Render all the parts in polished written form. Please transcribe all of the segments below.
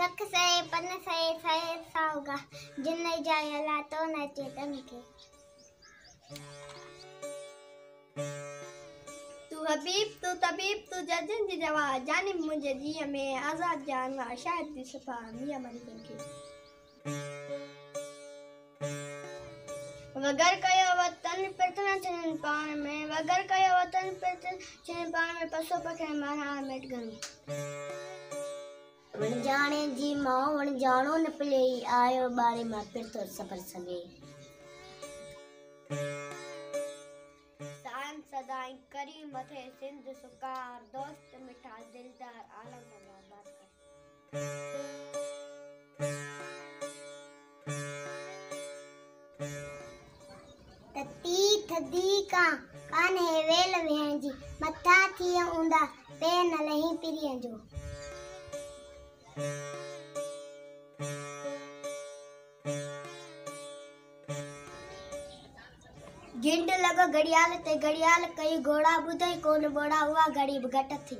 सख से पन से साउगा जिन जायला तो न चेतन के तू हबीब तू तबीब तू जजन जी जवा जानिब मुझे जी में आजाद जानवा शायद दी सफा मियां मरी के वगर कयो वतन प्रथना चन पान में वगर कयो वतन प्रथन चन पान में पसो पखे मारा मेट गमी वण जाने जी मां वण जानो न पले आयो बारे मां फिर तो सफर सगे सान सदाई करी मथे सिंध सुकार दोस्त मिठा दिलदार आलम का बात कर तती थदी का कान है वेल वेण जी मथा थी उंदा पे न लही पिरियन जो गिंड लगो घड़ियाल ते घड़ियाल कई घोड़ा बुधई कोन बोड़ा हुआ घड़ी घट थी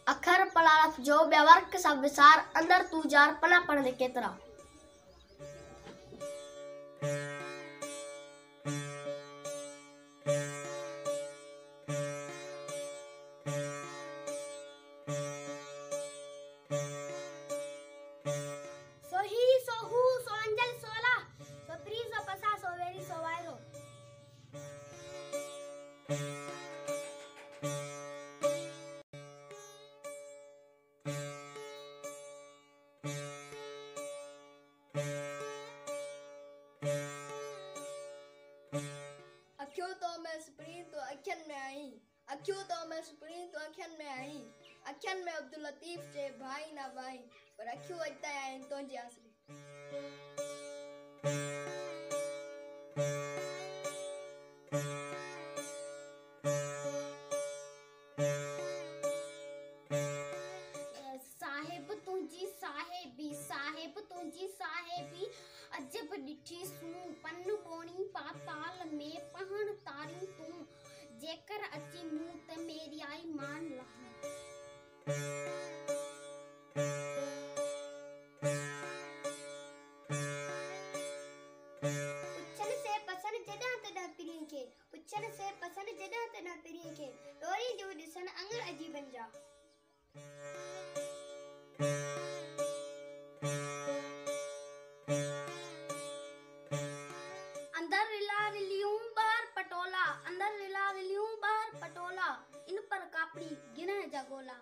अखर पलाफ जो व्यवर्क सब विसार अंदर तू जार पना पढ़ दे केतरा अखियों तो मैं स्प्रीन तो अखियन में आई अखियों तो मैं स्प्रीन तो अखियन में आई अखियन में अब्दुल लतीफ से भाई ना भाई पर अखियों अजता है तो जी आसरी साहेब तुंजी साहेबी अजब डिठी सू पन बोणी पाताल में पहण तारी तू जेकर अची मुंह ते मेरी आई मान लहा पुछन से पसंद जडा तडा पिरी के पुछन से पसंद जडा तडा पिरी के डोरी जो दिसन अंगर अजी बन जा अंदर रिला रिलियूं बाहर पटोला इन पर कापड़ी गिने जगोला